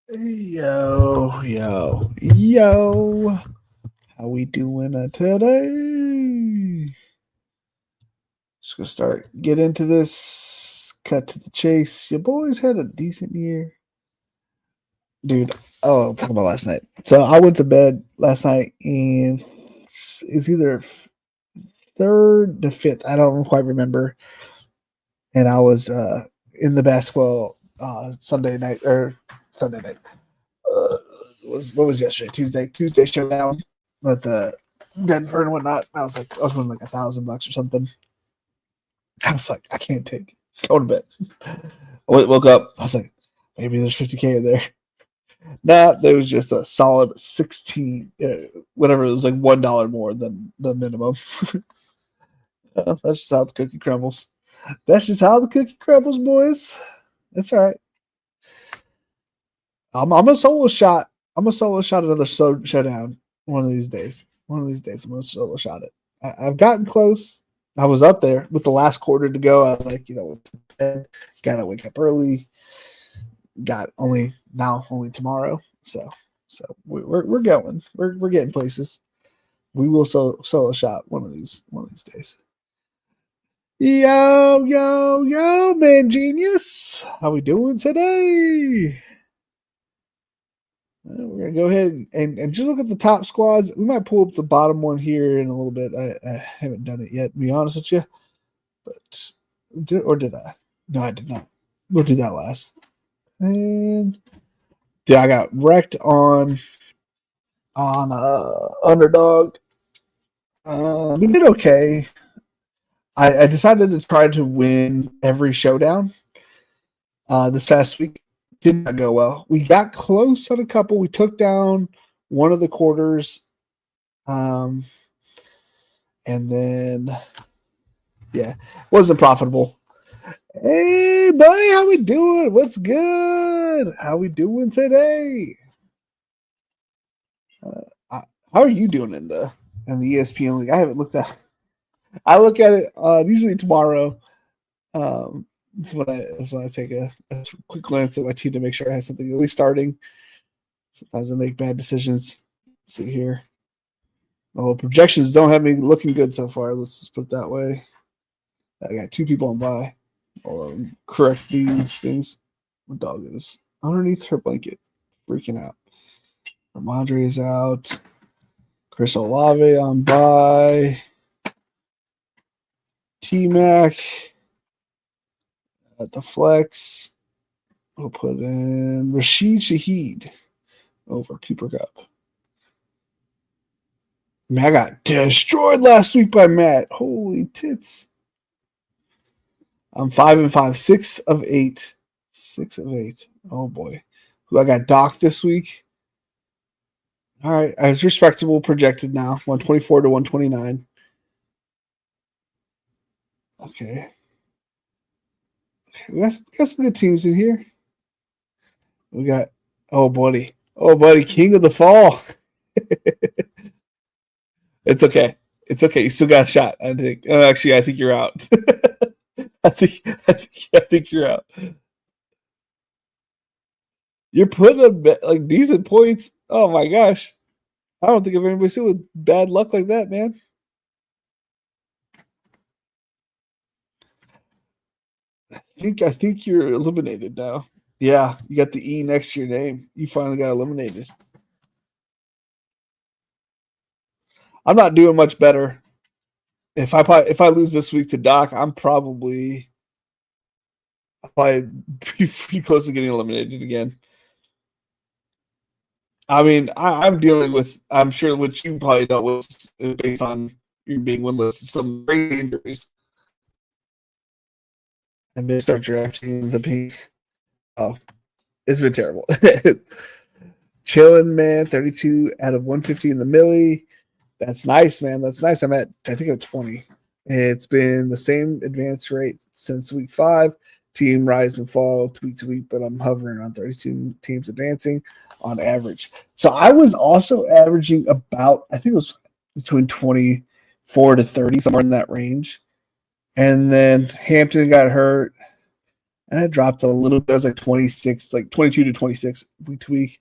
Yo. How we doing today? Just gonna get into this. Cut to the chase. Your boys had a decent year, dude. Oh, talk about last night. So I went to bed last night, and it's either third to fifth. I don't quite remember. And I was in the basketball Sunday night or Sunday night. Uh, what was yesterday? Tuesday showdown with Denver and whatnot. I was winning like $1,000 or something. I was like, I can't take it. Go to bed. I woke up. I was like, maybe there's 50K in there. Nah, there was just a solid 16, whatever. It was like $1 more than the minimum. That's just how the cookie crumbles. That's just how the cookie crumbles, boys. That's all right. I'm a solo shot. I'm a solo shot another showdown one of these days. One of these days, I'm gonna solo shot it. I've gotten close. I was up there with the last quarter to go. I was like, gotta wake up early. Got only tomorrow. So we're going. We're getting places. We will solo shot one of these days. Yo, man, genius. How we doing today? We're gonna go ahead and just look at the top squads. We might pull up the bottom one here in a little bit. I haven't done it yet, to be honest with you. But did I? No, I did not. We'll do that last. And yeah, I got wrecked on underdog. We did okay. I decided to try to win every showdown this past week. Did not go well. We got close on a couple. We took down one of the quarters, and then wasn't profitable. Hey, buddy, how we doing? What's good? How we doing today? How are you doing in the ESPN league? I haven't looked at. I look at it usually tomorrow. That's when I take a quick glance at my team to make sure I have something at least starting. Sometimes I make bad decisions. Let's see here. Oh, projections don't have me looking good so far. Let's just put it that way. I got two people on bye. I'll correct these things. My dog is underneath her blanket, freaking out. Ramondre is out. Chris Olave on bye. T-Mac at the flex. We'll put in Rashid Shaheed over Cooper Kupp. Man, I got destroyed last week by Matt. Holy tits. I'm 5-5, 6 of 8. 6 of 8. Oh boy. Who I got docked this week? All right. I was respectable projected now. 124 to 129. Okay. We got some good teams in here. We got buddy, King of the Fall. It's okay. It's okay. You still got a shot. I think. Actually, I think you're out. I think you're out. You're putting up like decent points. Oh my gosh. I don't think I've anybody seen with bad luck like that, man. I think you're eliminated now. Yeah, you got the E next to your name. You finally got eliminated. I'm not doing much better. If I lose this week to Doc, I'm probably pretty close to getting eliminated again. I mean, I'm dealing with. I'm sure what you probably dealt with based on you being winless. Some great injuries. And they start drafting the pink. Oh, it's been terrible. Chilling, man. 32 out of 150 in the millie. That's nice, man. That's nice. I'm at, I think, at 20. It's been the same advance rate since week 5. Team rise and fall week to week, but I'm hovering on 32 teams advancing on average. So I was also averaging about, I think it was between 24 to 30, somewhere in that range. And then Hampton got hurt. And I dropped a little bit. I was like 26, like 22 to 26 week to week.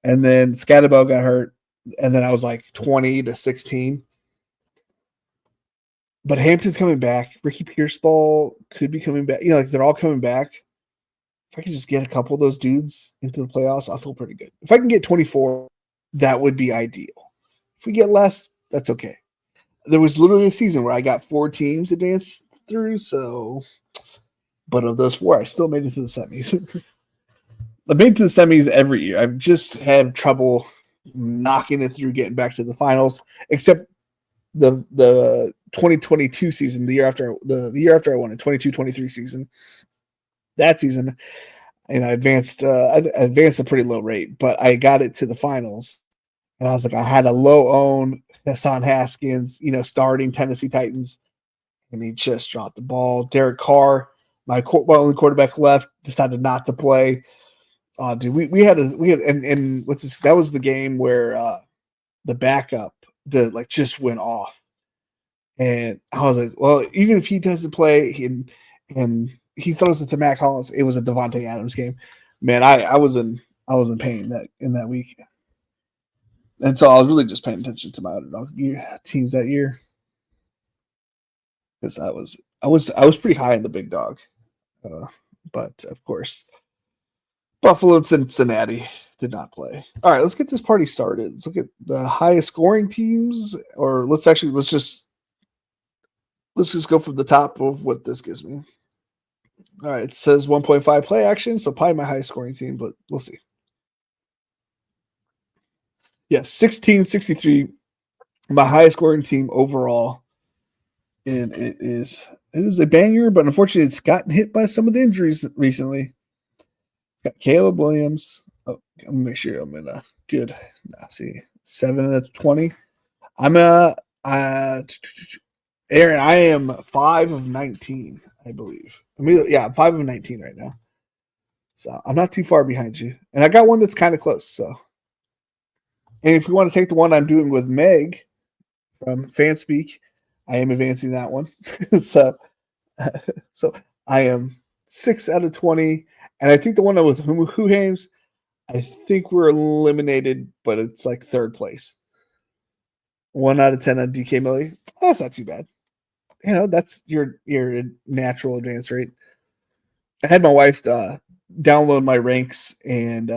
And then Scatterbo got hurt. And then I was like 20 to 16. But Hampton's coming back. Ricky Pearsall could be coming back. Like they're all coming back. If I could just get a couple of those dudes into the playoffs, I'll feel pretty good. If I can get 24, that would be ideal. If we get less, that's okay. There was literally a season where I got 4 teams advanced through, so but of those 4, I still made it to the semis. I've made it to the semis every year. I've just had trouble knocking it through getting back to the finals, except the 2022 season, the year after I won it, 22-23 season. That season, and I advanced a pretty low rate, but I got it to the finals. And I was like, I had a low own Hassan Haskins, starting Tennessee Titans, and he just dropped the ball. Derek Carr, my only quarterback left, decided not to play. Dude, we had and what's this? That was the game where the backup just went off, and I was like, well, even if he doesn't play, and he throws it to Matt Collins, it was a Devontae Adams game. Man, I was in pain in that week. And so I was really just paying attention to my underdog teams that year, because I was pretty high in the big dog, but of course, Buffalo and Cincinnati did not play. All right, let's get this party started. Let's look at the highest scoring teams, or let's just go from the top of what this gives me. All right, it says 1.5 play action, so probably my highest scoring team, but we'll see. Yes, 1663, my highest scoring team overall, and it is a banger. But unfortunately, it's gotten hit by some of the injuries recently. It's got Caleb Williams. Oh, I'm gonna make sure I'm in a good. See, 7 out of 20. I'm Aaron. I am 5 of 19, I believe. I'm 5 of 19 right now, so I'm not too far behind you. And I got one that's kind of close. So. And if you want to take the one I'm doing with Meg from Fanspeak, I am advancing that one. so I am 6 out of 20. And I think the one that was Who Hames, I think we're eliminated, but it's like 3rd place. 1 out of 10 on DK Millie. Oh, that's not too bad. That's your natural advance rate. I had my wife download my ranks and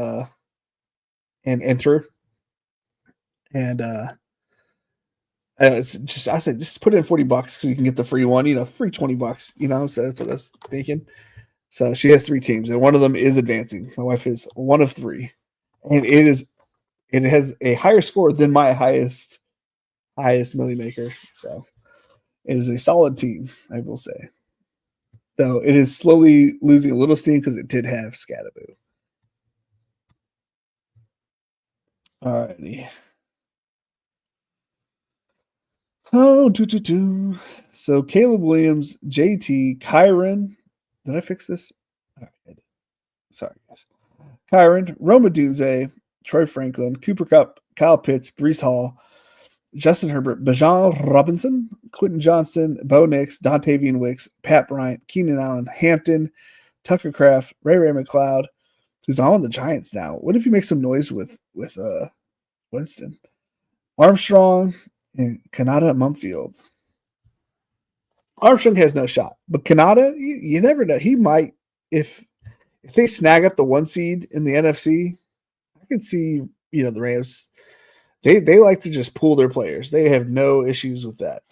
enter. And I said, just put in $40 so you can get the free one, free $20, so that's what I was thinking. So she has 3 teams, and one of them is advancing. My wife is 1 of 3, and it has a higher score than my highest Millie Maker. So it is a solid team, I will say. Though it is slowly losing a little steam because it did have Scatterboo. Alrighty. Oh, So Caleb Williams, JT, Kyron. Did I fix this? All right. Sorry, guys. Kyron, Roma Duze, Troy Franklin, Cooper Kupp, Kyle Pitts, Brees Hall, Justin Herbert, Bijan Robinson, Quentin Johnston, Bo Nix, Dontavian Wicks, Pat Bryant, Keenan Allen, Hampton, Tucker Kraft, Ray McLeod, who's on the Giants now. What if you make some noise with Winston? Armstrong and Kanata Mumfield. Armstrong has no shot, but Kanata, you never know. He might, if they snag up the 1 seed in the NFC. I can see, the Rams. They like to just pull their players. They have no issues with that.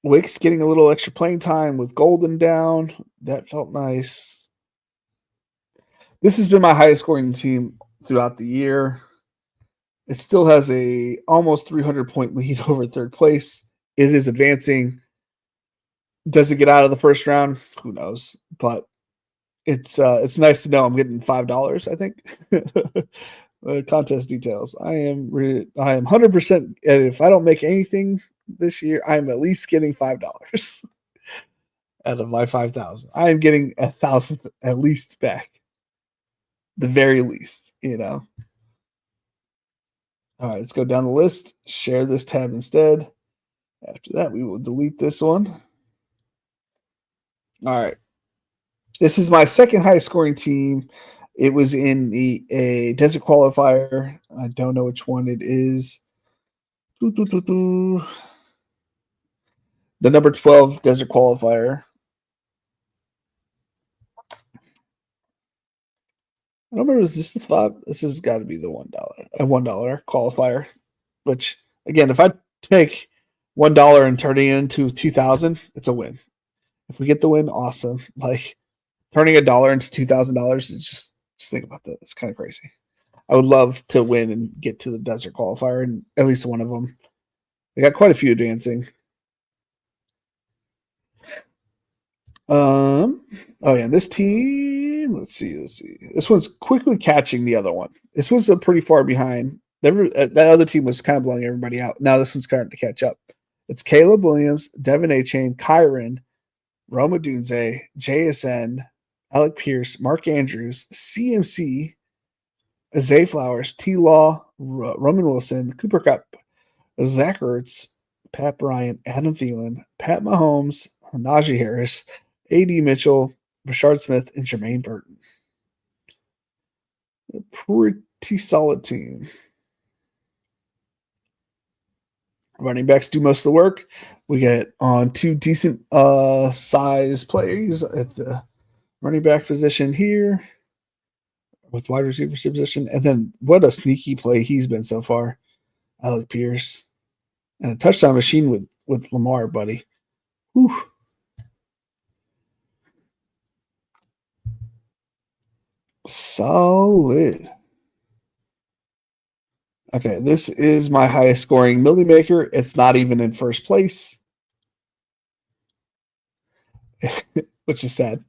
Wicks getting a little extra playing time with Golden down. That felt nice. This has been my highest scoring team throughout the year. It still has a almost 300-point lead over 3rd place. It is advancing. Does it get out of the first round? Who knows? But it's nice to know I'm getting $5. I think. Contest details. I am 100%. If I don't make anything this year, I'm at least getting $5 out of my 5,000. I am getting 1,000 at least back. The very least, All right, let's go down the list. Share this tab instead. After that, we will delete this one. All right. This is my second highest scoring team. It was in a desert qualifier. I don't know which one it is. The number 12 desert qualifier. I don't remember. Is this the spot? This has got to be the $1, a $1 qualifier. Which again, if I take $1 and turn it into 2,000, it's a win. If we get the win, awesome. Like turning $1 into $2,000 is just think about that. It's kind of crazy. I would love to win and get to the desert qualifier, and at least one of them. They got quite a few advancing. Oh yeah, this team. Let's see. This one's quickly catching the other one. This was a pretty far behind. That other team was kind of blowing everybody out. Now this one's starting to catch up. It's Caleb Williams, Devin Achane, Kyron, Roma Dunze, JSN, Alec Pierce, Mark Andrews, CMC, Zay Flowers, T Law, Roman Wilson, Cooper Cup, Zach Ertz, Pat Bryant, Adam Thielen, Pat Mahomes, Najee Harris, A.D. Mitchell, Rashard Smith, and Jermaine Burton. A pretty solid team. Running backs do most of the work. We get on two decent size players at the running back position here with wide receiver position. And then what a sneaky play he's been so far. Alec Pierce. And a touchdown machine with Lamar, buddy. Whew. Solid. Okay, this is my highest scoring Millie Maker. It's not even in first place, which is sad.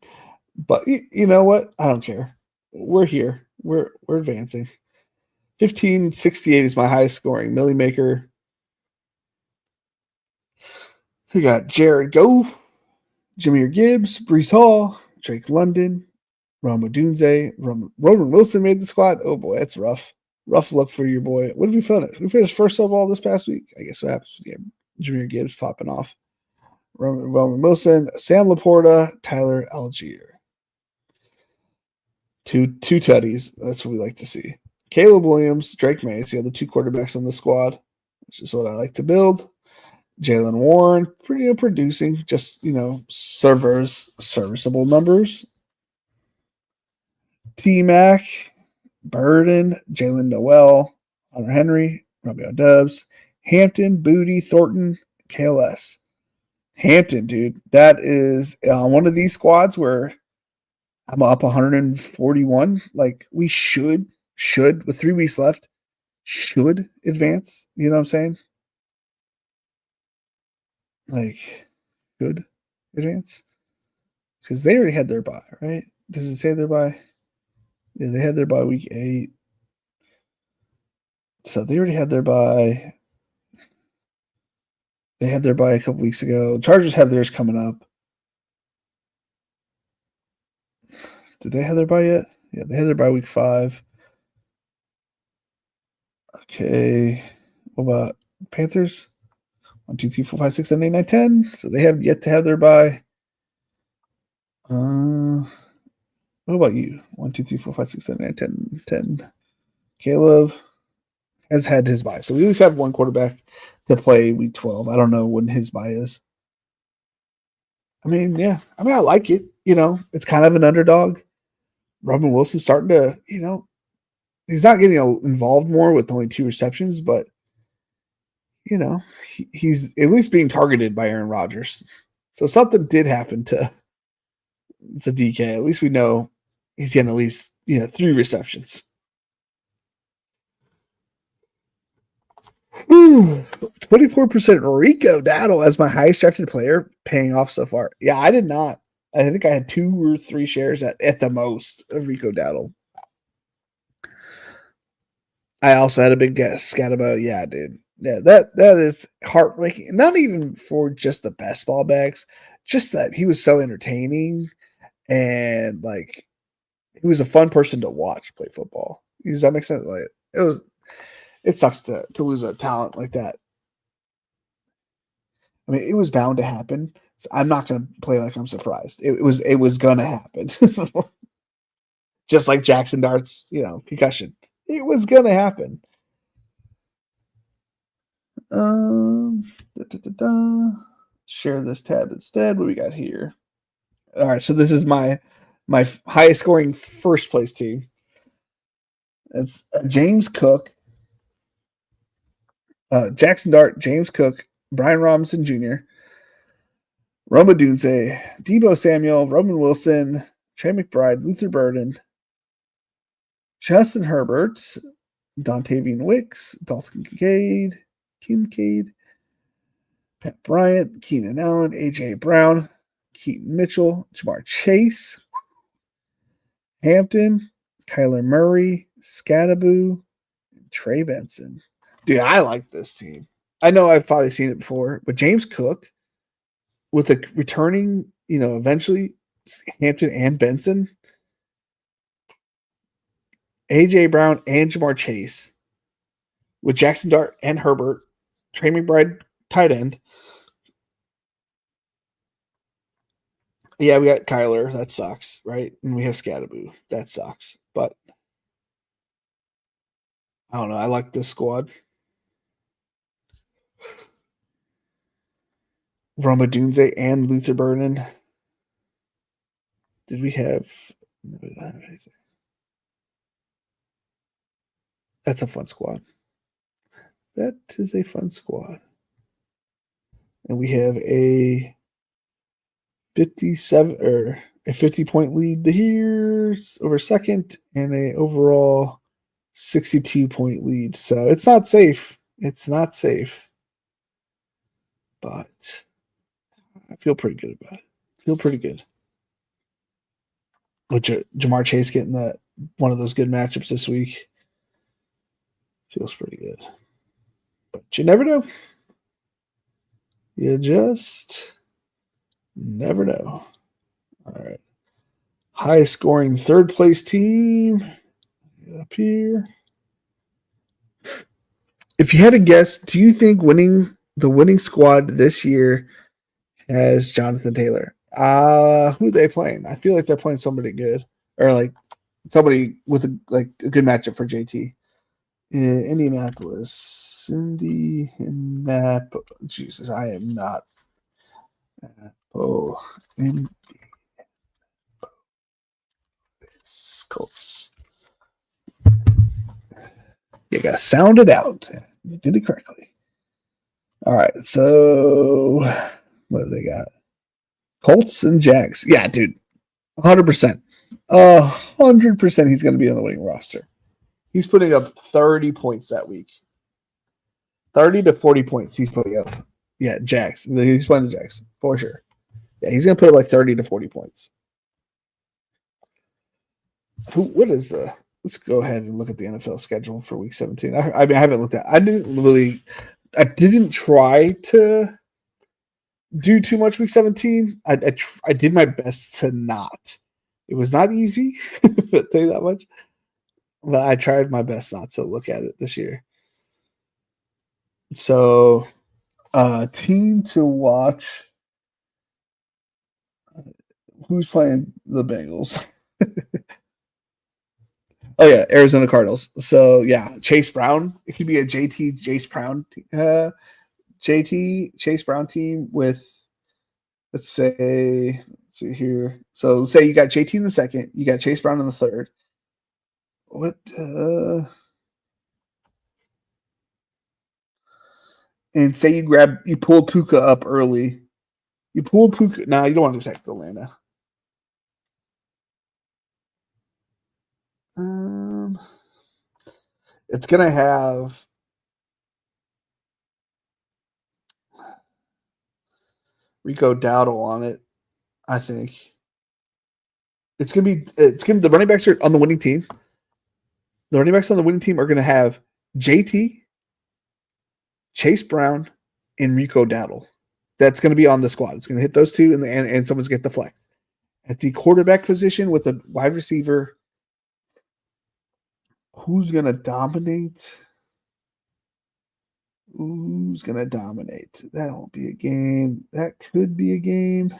But you know what? I don't care. We're here. We're advancing. 1568 is my highest scoring Millie Maker. We got Jared Goff, Jahmyr Gibbs, Breece Hall, Drake London, Roma Dunze, Roman Wilson made the squad. Oh boy, that's rough. Rough luck for your boy. What did we finish? We finished first overall this past week. I guess what happens. Yeah, Jahmyr Gibbs popping off. Roman Wilson, Sam Laporta, Tyler Algier. Two tutties. That's what we like to see. Caleb Williams, Drake May, the other two quarterbacks on the squad, which is what I like to build. Jalen Warren, pretty producing, just serviceable numbers. T-Mac, Burden, Jalen Noel, Hunter Henry, Romeo Dubs, Hampton, Booty, Thornton, KLS. Hampton, dude, that is one of these squads where I'm up 141. Like we should with 3 weeks left, should advance. You know what I'm saying? Like, good advance because they already had their bye, right? Does it say their bye? Yeah, they had their bye week 8. So they already had their bye. They had their bye a couple weeks ago. Chargers have theirs coming up. Did they have their bye yet? Yeah, they had their bye week 5. Okay. What about Panthers? 1, 2, 3, 4, 5, 6, 7, 8, 9, 10. So they have yet to have their bye. What about you? 1, 2, 3, 4, 5, 6, 7, 8, 10, 10. Caleb has had his bye. So we at least have one quarterback to play week 12. I don't know when his bye is. I mean, yeah. I mean, I like it. It's kind of an underdog. Robin Wilson's starting to, he's not getting involved more with only 2 receptions, but, he's at least being targeted by Aaron Rodgers. So something did happen to DK. At least we know he's getting at least, 3 receptions. 24% Rico Dowdle as my highest drafted player, paying off so far. Yeah, I did not. I think I had 2 or 3 shares at the most of Rico Dowdle. I also had a big scat about, yeah, dude. Yeah, that is heartbreaking. Not even for just the best ball bags, just that he was so entertaining and like he was a fun person to watch play football. Does that make sense? Like it sucks to lose a talent like that. I mean, it was bound to happen, So I'm not going to play like I'm surprised. It was going to happen. Just like Jackson Dart's, concussion. It was going to happen. Da, da, da, da. Share this tab instead. What do we got here? All right, so this is my highest scoring first place team. It's James Cook, Jackson Dart, James Cook, Brian Robinson Jr., Rome Odunze, Deebo Samuel, Roman Wilson, Trey McBride, Luther Burden, Justin Herbert, Dontavian Wicks, Dalton Kincaid, Pat Bryant, Keenan Allen, A.J. Brown, Keaton Mitchell, Jamar Chase, Hampton, Kyler Murray, Scattaboo, and Trey Benson. Dude, I like this team. I know I've probably seen it before, but James Cook with a returning, eventually Hampton and Benson, A.J. Brown and Jamar Chase, with Jackson Dart and Herbert, Trey McBride tight end. Yeah, we got Kyler. That sucks, right? And we have Scattaboo. That sucks. But I don't know. I like this squad. Roma Dunze and Luther Burden. Did we have? That's a fun squad. That is a fun squad. And we have a 57 or a 50-point lead here over second, and a overall 62-point lead. So it's not safe. It's not safe. But I feel pretty good about it. Feel pretty good. Which Jamar Chase getting that one of those good matchups this week. Feels pretty good. But you never know. You just never know. All right. Highest scoring third place team. Get up here. If you had to guess, do you think the winning squad this year has Jonathan Taylor? Who are they playing? I feel like they're playing somebody good, or like somebody with a good matchup for JT. Indianapolis. Jesus, I am not. Oh, Colts. You gotta sound it out. You did it correctly. All right, so what have they got? Colts and Jags. Yeah, dude, 100%. 100% he's going to be on the winning roster. He's putting up 30 points that week. 30 to 40 points he's putting up. Yeah, Jags. He's playing the Jags for sure. Yeah, he's going to put up 30 to 40 points. What is the? Let's go ahead and look at the NFL schedule for Week 17. I haven't looked at. I didn't try to do too much Week 17. I did my best to not. It was not easy, I'll tell you that much. But I tried my best not to look at it this year. So, team to watch. Who's playing the Bengals? Oh yeah, Arizona Cardinals. So yeah, Chase Brown. It could be a JT Chase Brown team with, let's see here. So let's say you got JT in the second, you got Chase Brown in the third. What? And say you pulled Puka up early. You pulled Puka. Nah, you don't want to attack Atlanta. It's gonna have Rico Dowdle on it. I think it's gonna be the running backs are on the winning team. The running backs on the winning team are gonna have JT, Chase Brown, and Rico Dowdle. That's gonna be on the squad. It's gonna hit those two, and someone's get the flex. At the quarterback position with the wide receiver, who's gonna dominate? Who's going to dominate? That won't be a game. That could be a game.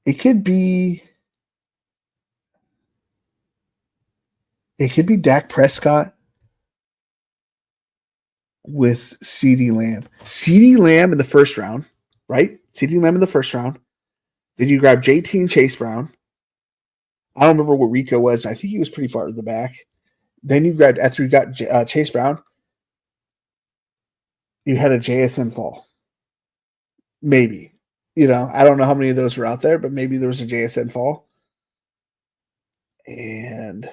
It could be Dak Prescott with CeeDee Lamb. CeeDee Lamb in the first round, right? CeeDee Lamb in the first round. Then you grab JT and Chase Brown. I don't remember what Rico was, but I think he was pretty far to the back. Then you grabbed, after you got Chase Brown, you had a JSN fall. Maybe. I don't know how many of those were out there, but maybe there was a JSN fall. And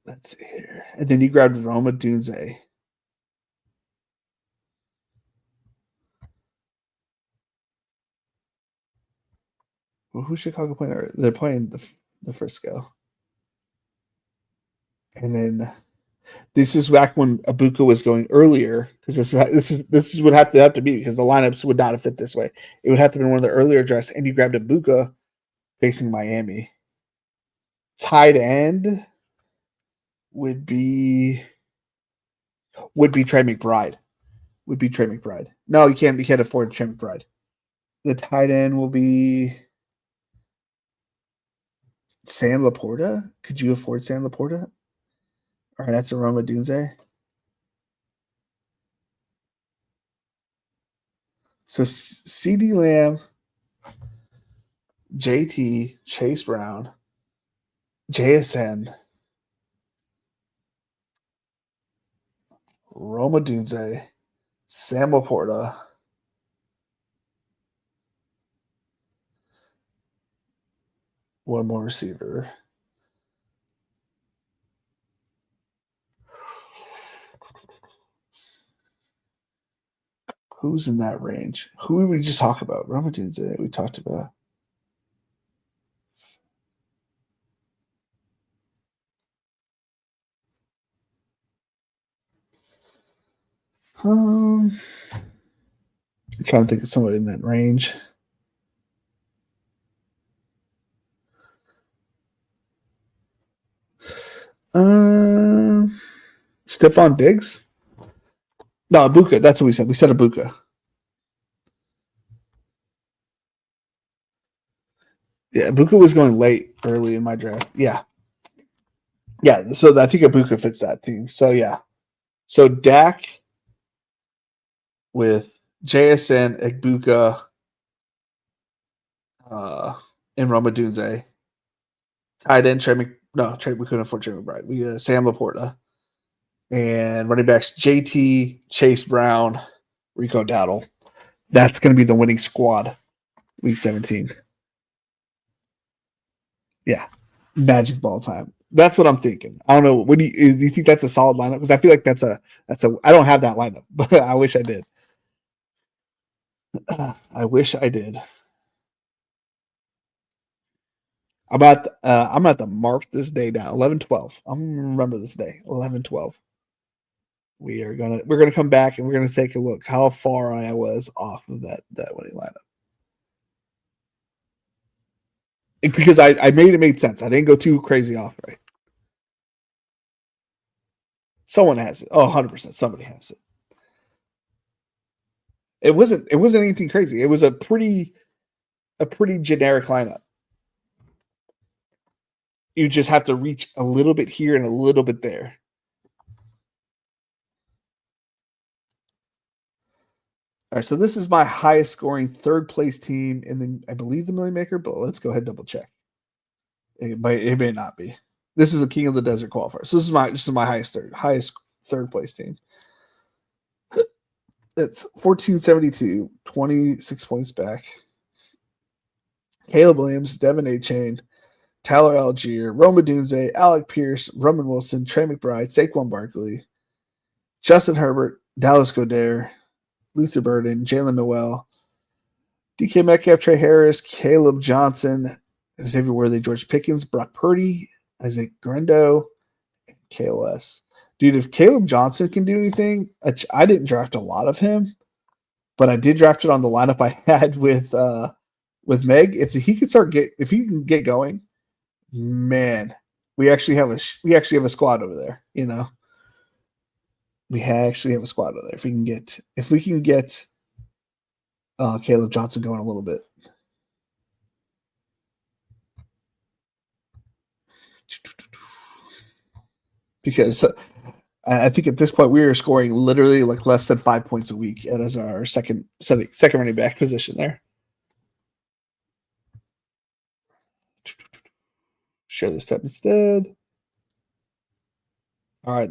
let's see here. And then you grabbed Rome Odunze. Well, who's Chicago playing? They're playing the Frisco. And then this is back when Ibuka was going earlier, because this would have to be, because the lineups would not have fit this way. It would have to be one of the earlier drafts, and you grabbed Ibuka facing Miami. Tight end would be Trey McBride. No, you can't afford Trey McBride. The tight end will be Sam Laporta. Could you afford Sam Laporta? All right, after Rome Odunze. So CeeDee Lamb, JT, Chase Brown, JSN, Rome Odunze, Sam Laporta, one more receiver. Who's in that range? Who did we just talk about? Rome Odunze, we talked about. I'm trying to think of somebody in that range. Stephon Diggs? No, Ibuka. That's what we said. We said Ibuka. Yeah, Ibuka was going late early in my draft. Yeah. Yeah, so I think Ibuka fits that team. So, yeah. So, Dak with JSN, Ibuka, and Rome Odunze. Tight end, we couldn't afford Trey McBride. We Sam Laporta. And running backs, JT, Chase Brown, Rico Dowdle. That's going to be the winning squad, week 17. Yeah, magic ball time. That's what I'm thinking. I don't know. What do you think that's a solid lineup? Because I feel like that's a. I don't have that lineup, but I wish I did. I wish I did. I'm at the mark this day down. 11-12. I'm gonna remember this day. 11-12. We're gonna come back and we're gonna take a look how far I was off of that winning lineup. Because I made sense. I didn't go too crazy off, right? Someone has it. Oh, 100%. Somebody has it. It wasn't anything crazy. It was a pretty generic lineup. You just have to reach a little bit here and a little bit there. All right, so this is my highest scoring third place team in I believe the Million Maker, but let's go ahead and double check. It may not be. This is a King of the Desert qualifier. So this is my highest third place team. It's 1472, 26 points back. Caleb Williams, Devin Achane, Tyler Algier, Rome Odunze, Alec Pierce, Roman Wilson, Trey McBride, Saquon Barkley, Justin Herbert, Dallas Goedert, Luther Burden, Jalen Noel, DK Metcalf, Trey Harris, Caleb Johnson, Xavier Worthy, George Pickens, Brock Purdy, Isaac Grendo, and KLS. Dude, if Caleb Johnson can do anything, I didn't draft a lot of him, but I did draft it on the lineup I had with Meg. If he can get going, man, We actually have a squad over there. We actually have a squad over there. If we can get Caleb Johnson going a little bit. Because I think at this point we are scoring literally like less than 5 points a week as our second running back position there. Share this tab instead. All right,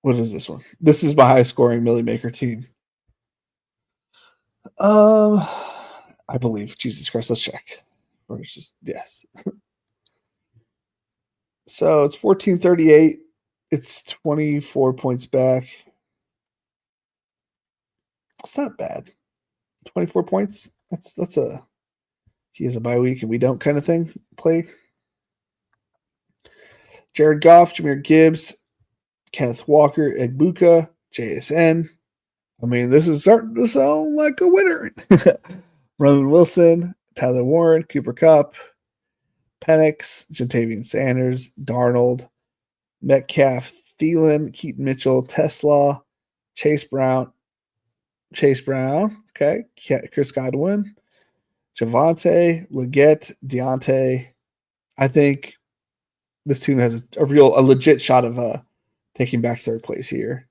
what is this one? This is my high scoring Millie Maker team. I believe. Jesus Christ, let's check. Or it's just yes. So it's 1438. It's 24 points back. It's not bad. 24 points. That's a he has a bye week and we don't kind of thing play. Jared Goff, Jahmyr Gibbs, Kenneth Walker, Egbuka, JSN. I mean, this is starting to sound like a winner. Roman Wilson, Tyler Warren, Cooper Kupp, Penix, Jatavian Sanders, Darnold, Metcalf, Thielen, Keaton Mitchell, Tesla, Chase Brown, okay, Chris Godwin, Javonte, Leggett, Deontay. I think this team has a legit shot of taking back third place here.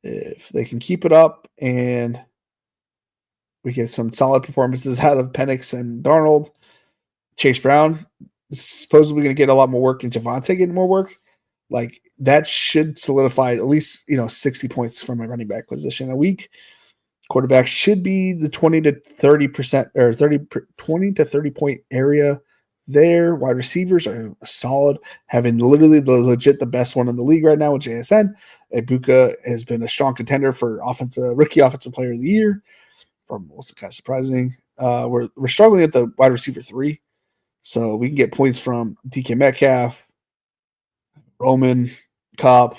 If they can keep it up and we get some solid performances out of Penix and Darnold, Chase Brown is supposedly going to get a lot more work and Javonte getting more work. Like that should solidify at least 60 points from a running back position a week. Quarterback should be the 20 to 30% or 20 to 30 point area there. Wide receivers are solid, having literally the best one in the league right now with JSN. Egbuka has been a strong contender for rookie offensive player of the year. From what's kind of surprising. We're struggling at the wide receiver 3, so we can get points from DK Metcalf, Roman, Kupp,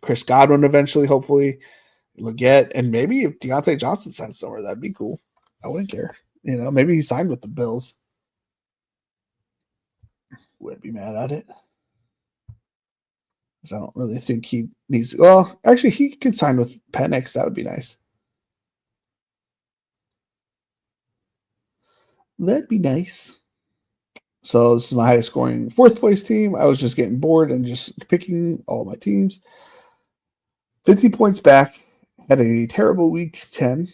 Chris Godwin eventually, hopefully, Leggett, and maybe if Deontay Johnson signs somewhere, that'd be cool. I wouldn't care. Maybe he signed with the Bills. Wouldn't be mad at it. Because I don't really think he needs to. Well, actually, he could sign with Penix. That would be nice. That'd be nice. So this is my highest scoring fourth place team. I was just getting bored and just picking all my teams. 50 points back. Had a terrible week 10.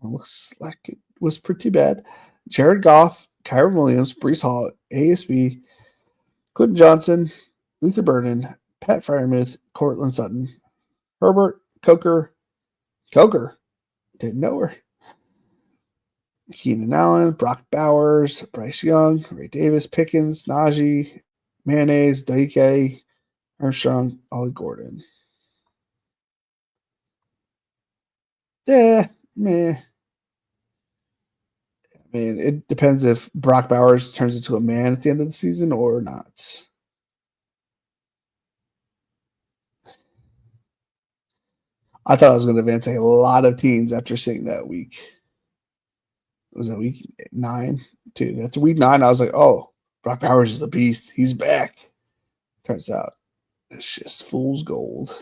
Looks like it was pretty bad. Jared Goff, Kyron Williams, Breece Hall, ASB, Quentin Johnson, Luther Burden, Pat Freiermuth, Cortland Sutton, Herbert, Coker, didn't know her. Keenan Allen, Brock Bowers, Bryce Young, Ray Davis, Pickens, Najee, Mayonnaise, Daike, Armstrong, Ollie Gordon. Yeah, meh. I mean, it depends if Brock Bowers turns into a man at the end of the season or not. I thought I was going to advance a lot of teams after seeing that week. Was that week 9? Dude, after week 9, I was like, oh, Brock Bowers is a beast. He's back. Turns out it's just fool's gold.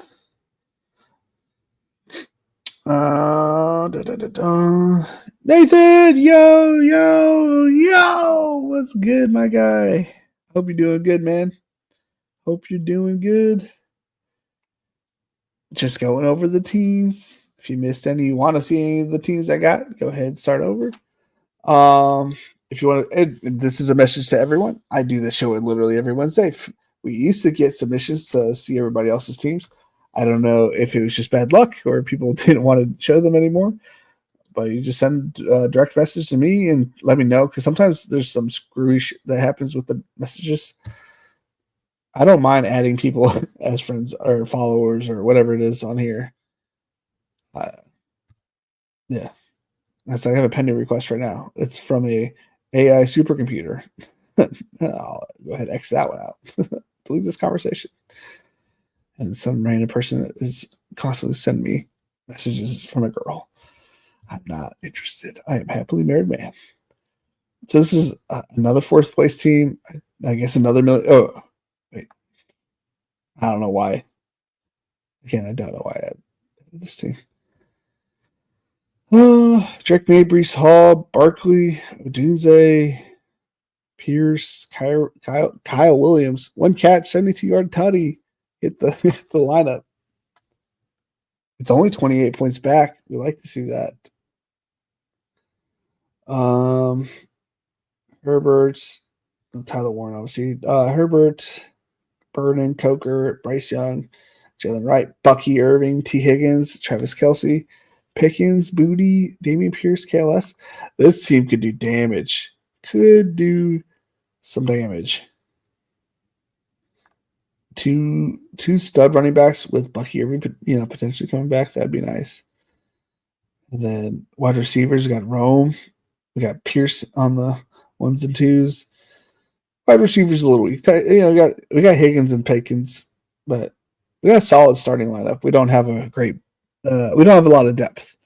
Nathan, yo, what's good, my guy? Hope you're doing good, man. Hope you're doing good. Just going over the teams. If you missed any, you want to see any of the teams I got, go ahead and start over. If you want to, this is a message to everyone. I do this show literally every Wednesday. We used to get submissions to see everybody else's teams. I don't know if it was just bad luck or people didn't want to show them anymore. But you just send a direct message to me and let me know, because sometimes there's some screwy shit that happens with the messages. I don't mind adding people as friends or followers or whatever it is on here. Yeah. That's I have a pending request right now. It's from a AI supercomputer. I'll go ahead and X that one out. Delete this conversation. And some random person that is constantly sending me messages from a girl. I'm not interested. I am a happily married man. So this is another fourth place team. I guess another million. Oh, wait. I don't know why. Again, I don't know why I had this team. Drake May, Brees Hall, Barkley, Odunze, Pierce, Kyle Williams. One catch, 72-yard tutty. Hit the, hit the lineup. It's only 28 points back. We like to see that. Herbert's Tyler Warren, obviously. Herbert, Burden, Coker, Bryce Young, Jalen Wright, Bucky Irving, T. Higgins, Travis Kelce, Pickens, Booty, Damian Pierce, KLS. This team could do damage. Could do some damage. Two stud running backs with Bucky Irving, potentially coming back. That'd be nice. And then wide receivers, we got Rome. We got Pierce on the ones and twos. Wide receivers a little weak. We got Higgins and Pickens, but we got a solid starting lineup. We don't have a great we don't have a lot of depth.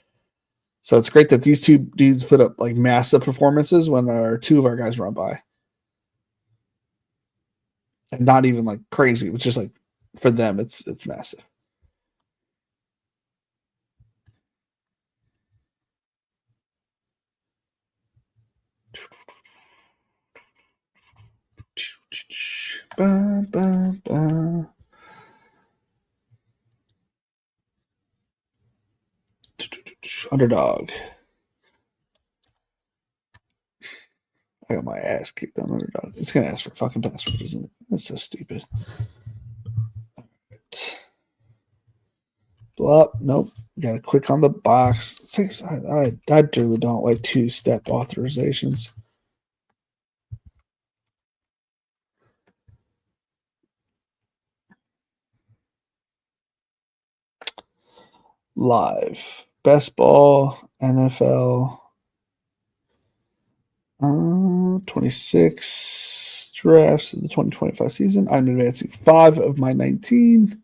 So it's great that these two dudes put up like massive performances when two of our guys run by. And not even like crazy. It was just like for them it's massive. Underdog. I got my ass kicked on Underdog. It's gonna ask for fucking password, isn't it? That's so stupid. Blah. Nope. Gotta click on the box. I really don't like two-step authorizations. Live. Best ball, NFL. 26 drafts of the 2025 season. I'm advancing 5 of my 19.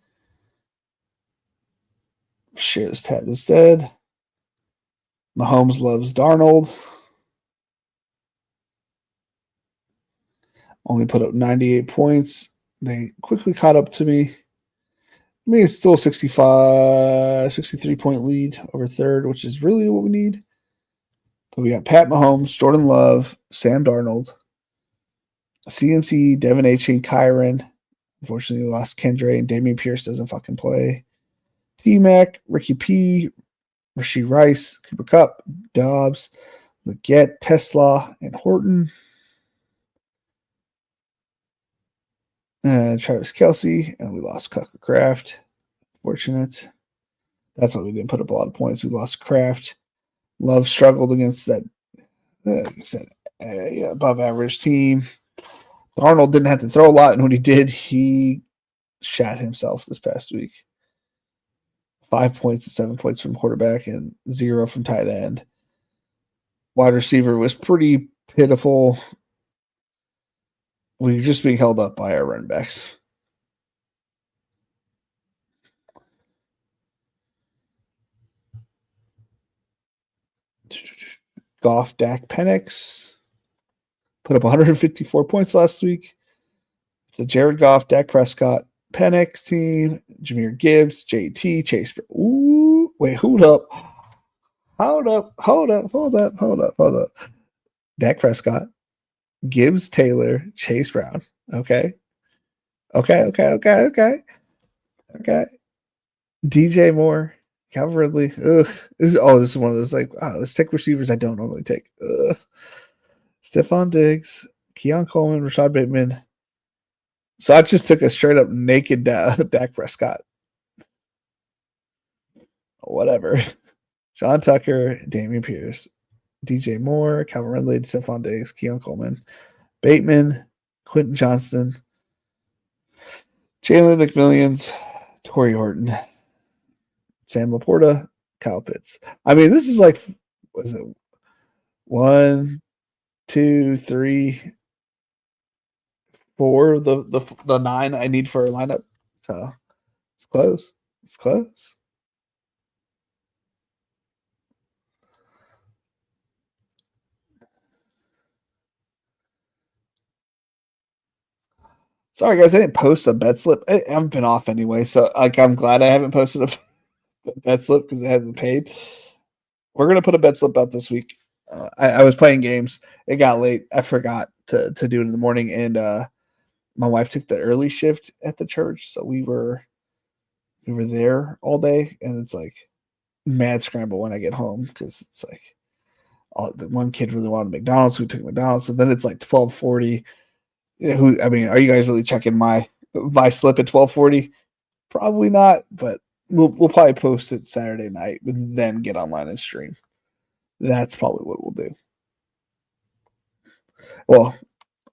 Share this tab instead. Mahomes loves Darnold. Only put up 98 points. They quickly caught up to me. I mean, it's still 63-point lead over third, which is really what we need. But we got Pat Mahomes, Jordan Love, Sam Darnold, CMC, Devin H. and Kyron. Unfortunately, we lost Kendre, and Damian Pierce doesn't fucking play. T-Mac, Ricky P., Rashee Rice, Cooper Kupp, Dobbs, Leggett, Tesla, and Horton. And Travis Kelce, and we lost Tucker Kraft. Fortunate. That's why we didn't put up a lot of points. We lost Kraft. Love struggled against that above average team. Arnold didn't have to throw a lot, and when he did, he shat himself this past week. 5 points and 7 points from quarterback and 0 from tight end. Wide receiver was pretty pitiful. We were just being held up by our running backs. Goff, Dak, Penix put up 154 points last week. The Jared Goff, Dak Prescott, Penix team, Jahmyr Gibbs, JT, Chase. Ooh, wait, hold up. Dak Prescott, Gibbs, Taylor, Chase Brown. Okay. DJ Moore, Calvin Ridley. This is one of those like, let's take receivers I don't normally take. Stephon Diggs, Keon Coleman, Rashad Bateman. So I just took a straight up naked Dak Prescott. Whatever. Sean Tucker, Damian Pierce, DJ Moore, Calvin Ridley, Stephon Diggs, Keon Coleman, Bateman, Quentin Johnston, Jalen McMillions, Torrey Horton, Sam Laporta, Kyle Pitts. I mean, this is like, was it 1, 2, 3, 4? The 9 I need for a lineup. So it's close. It's close. Sorry, guys, I didn't post a bet slip. I've been off anyway, so like I'm glad I haven't posted a bet slip because I haven't paid. We're gonna put a bet slip out this week. I was playing games. It got late. I forgot to do it in the morning, and my wife took the early shift at the church, so we were there all day, and it's like mad scramble when I get home because it's like the one kid really wanted McDonald's, who took McDonald's, so then it's like 12:40. Who I mean, are you guys really checking my slip at 12:40? Probably not, but we'll probably post it Saturday night and then get online and stream. That's probably what we'll do. Well,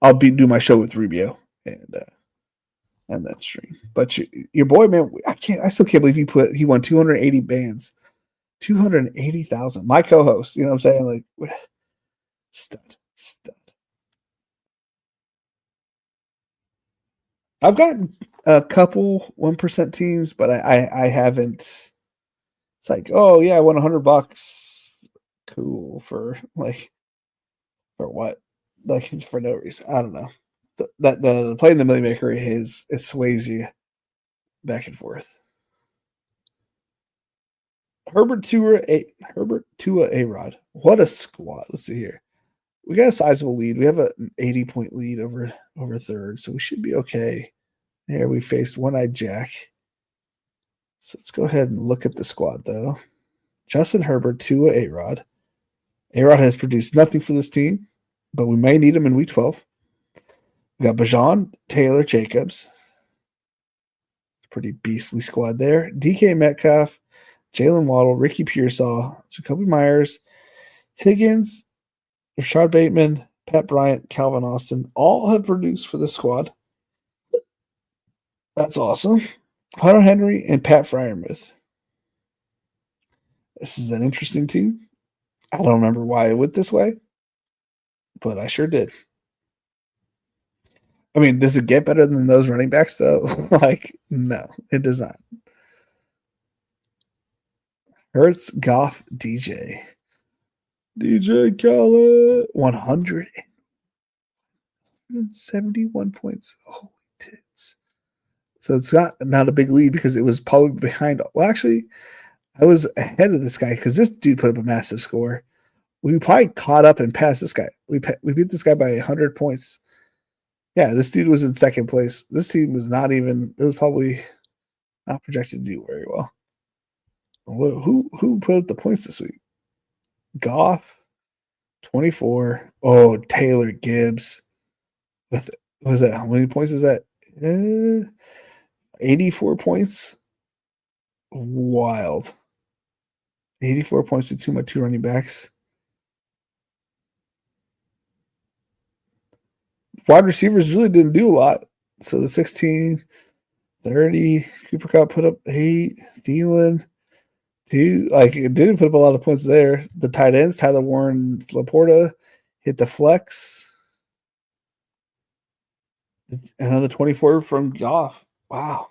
I'll do my show with Rubio and then stream. But your boy, man, I still can't believe he won 280 bands, 280,000. My co-host, you know what I'm saying? Like, stud. I've gotten a couple 1% teams, but I haven't. It's like, oh yeah, I won $100. Cool for what? Like for no reason. I don't know. The playing the Millie Maker is sways you back and forth. Herbert Tua A-Rod. What a squad. Let's see here. We got a sizable lead. We have an 80-point lead over third, so we should be okay. There we faced One-Eyed Jack. So let's go ahead and look at the squad, though. Justin Herbert, Tua, A-Rod. A-Rod has produced nothing for this team, but we may need him in Week 12. We got Bajan, Taylor, Jacobs. Pretty beastly squad there. DK Metcalf, Jalen Waddle, Ricky Pearsall, Jacoby Myers, Higgins, Rashad Bateman, Pat Bryant, Calvin Austin, all have produced for the squad. That's awesome. Hunter Henry and Pat Freiermuth. This is an interesting team. I don't remember why it went this way, but I sure did. I mean, does it get better than those running backs, though? Like, no, it does not. Hurts, Goff, DJ Khaled, 171 points. Holy tits. So it's not a big lead because it was probably behind. Well, actually, I was ahead of this guy because this dude put up a massive score. We probably caught up and passed this guy. We beat this guy by 100 points. Yeah, this dude was in second place. This team was not even. It was probably not projected to do very well. Who put up the points this week? Goff, 24. Oh, Taylor Gibbs. What was that? How many points is that? 84 points. Wild. 84 points between my two running backs. Wide receivers really didn't do a lot. So the 16, 30, Cooper Kupp put up 8, Thielen, 2. Like, it didn't put up a lot of points there. The tight ends, Tyler Warren, Laporta, hit the flex. Another 24 from Goff. Wow.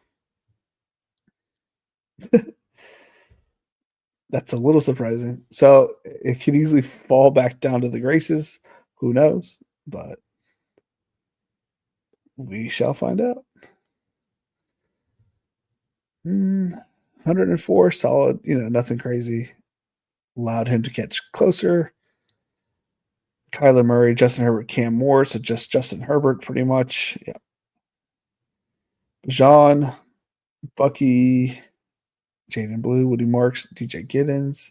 That's a little surprising. So it could easily fall back down to the Graces. Who knows? But we shall find out. 104, solid, nothing crazy. Allowed him to catch closer. Kyler Murray, Justin Herbert, Cam Moore, so just Justin Herbert pretty much. Yeah. John, Bucky, Jaden Blue, Woody Marks, DJ Giddens.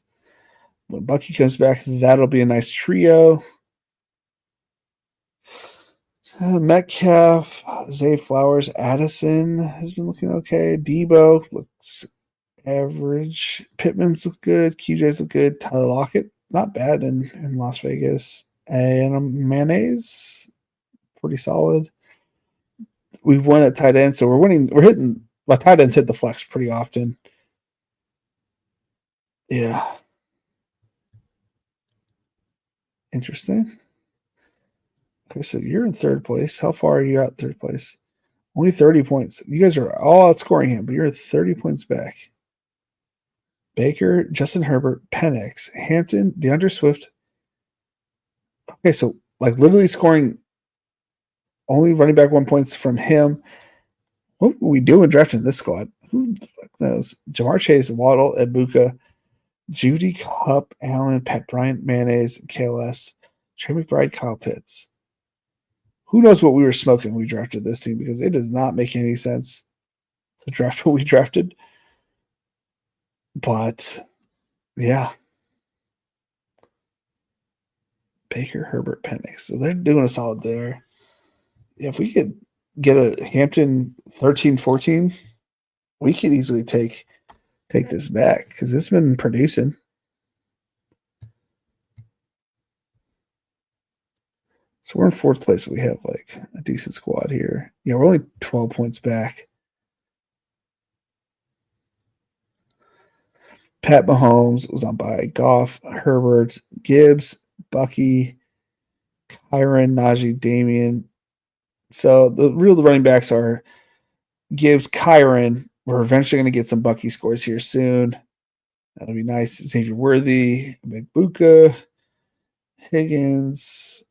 When Bucky comes back, that'll be a nice trio. Metcalf, Zay Flowers, Addison has been looking okay. Debo looks average. Pittman's look good. QJ's look good. Tyler Lockett, not bad in Las Vegas. And Mayonnaise, pretty solid. We won at tight end, so we're winning. We're hitting. My tight ends hit the flex pretty often. Yeah. Interesting. Okay, so you're in third place. How far are you out third place? Only 30 points. You guys are all outscoring him, but you're 30 points back. Baker, Justin Herbert, Penix, Hampton, DeAndre Swift. Okay, so like literally scoring only running back 1 points from him. What were we doing drafting this squad? Who the fuck knows? Jamar Chase, Waddle, Ibuka, Judy, Cup, Allen, Pat Bryant, Mayonnaise, KLS, Trey McBride, Kyle Pitts. Who knows what we were smoking when we drafted this team, because it does not make any sense to draft what we drafted. But yeah. Baker, Herbert, Penix. So they're doing a solid there. If we could get a Hampton 13-14, we could easily take this back, because it's been producing. So we're in 4th place. We have like a decent squad here. Yeah, we're only 12 points back. Pat Mahomes was on by Goff, Herbert, Gibbs, Bucky, Kyron, Najee, Damian. So the running backs are Gibbs, Kyron. We're eventually going to get some Bucky scores here soon. That'll be nice. Xavier Worthy, Buka, Higgins.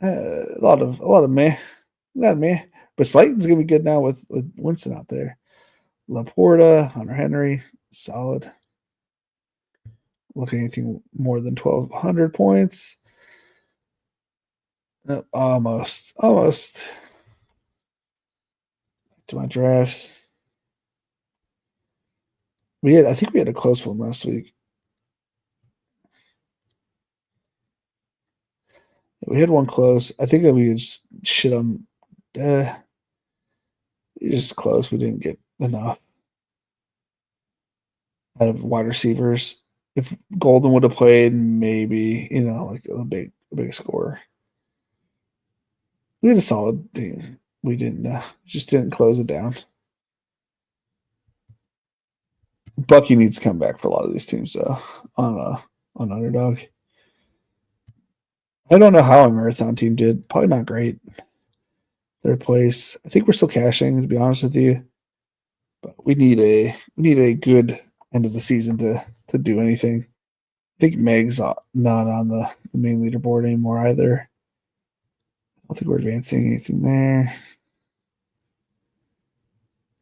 A lot of meh. Not meh. But Slayton's going to be good now with Winston out there. Laporta, Hunter Henry, solid. Looking anything more than 1,200 points. No, almost. To my drafts. I think we had a close one last week. We had one close. I think that we just shit on. Just close. We didn't get enough out of wide receivers. If Golden would have played, maybe, like a big score. We had a solid team. We didn't just didn't close it down. Bucky needs to come back for a lot of these teams though on Underdog. I don't know how our marathon team did. Probably not great. 3rd place. I think we're still cashing, to be honest with you. But we need a good end of the season to do anything. I think Meg's not on the main leaderboard anymore either. I don't think we're advancing anything there.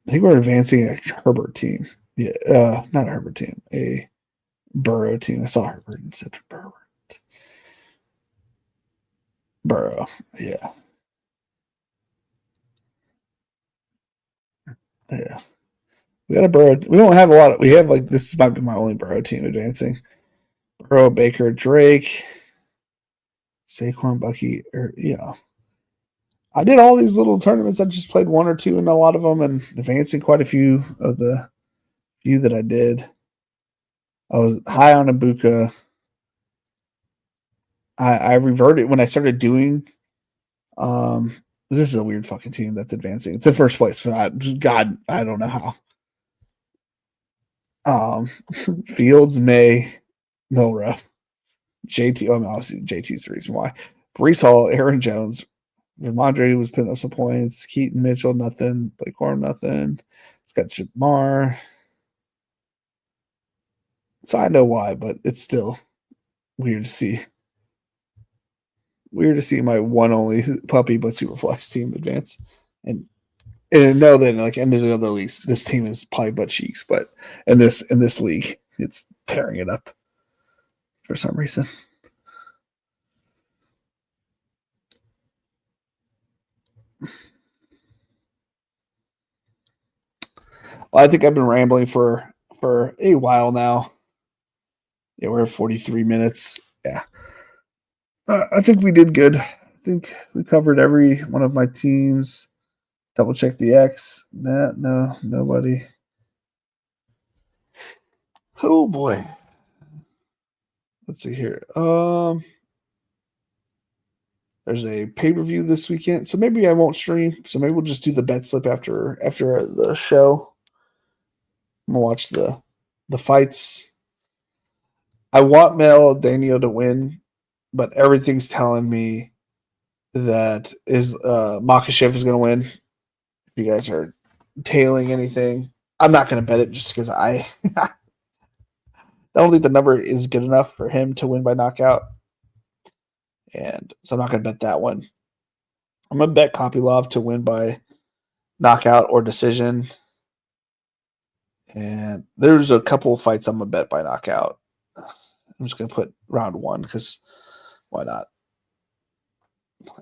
I think we're advancing a Herbert team. Yeah, not a Herbert team, a Burrow team. I saw Herbert instead of Burrow. Burrow, yeah. Yeah. We got a Burrow. We don't have a lot. We have this might be my only Burrow team advancing. Burrow, Baker, Drake, Saquon, Bucky, I did all these little tournaments. I just played 1 or 2 in a lot of them, and advancing quite a few of the few that I did. I was high on Ibuka. I reverted when I started doing. This is a weird fucking team that's advancing. It's in 1st place. God, I don't know how. Fields, May, Milra, JT. Obviously JT's the reason why. Brees Hall, Aaron Jones, Ramondre was putting up some points. Keaton Mitchell, nothing. Blake Corum, nothing. It's got Jamar. So I know why, but it's still weird to see. Weird to see my one only puppy but super flex team advance. And know that like in the other leagues, this team is probably butt cheeks, but in this league, it's tearing it up for some reason. Well, I think I've been rambling for a while now. Yeah, we're at 43 minutes. Yeah. I think we did good. I think we covered every one of my teams. Double check the X. No, nobody. Oh boy. Let's see here. There's a pay-per-view this weekend, so maybe I won't stream. So maybe we'll just do the bet slip after the show. I'm gonna watch the fights. I want Mel Daniel to win, but everything's telling me that Makhachev is gonna win. If you guys are tailing anything, I'm not gonna bet it just because I don't think the number is good enough for him to win by knockout. And so I'm not going to bet that one. I'm gonna bet Kopylov to win by knockout or decision. And there's a couple of fights I'm gonna bet by knockout. I'm just gonna put round 1 because why not?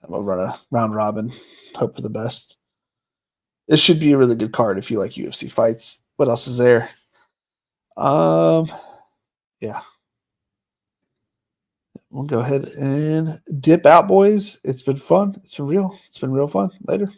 I'm gonna run a round robin, hope for the best. This should be a really good card if you like UFC fights. What else is there? Yeah. We'll go ahead and dip out, boys. It's been fun. It's been real. It's been real fun. Later.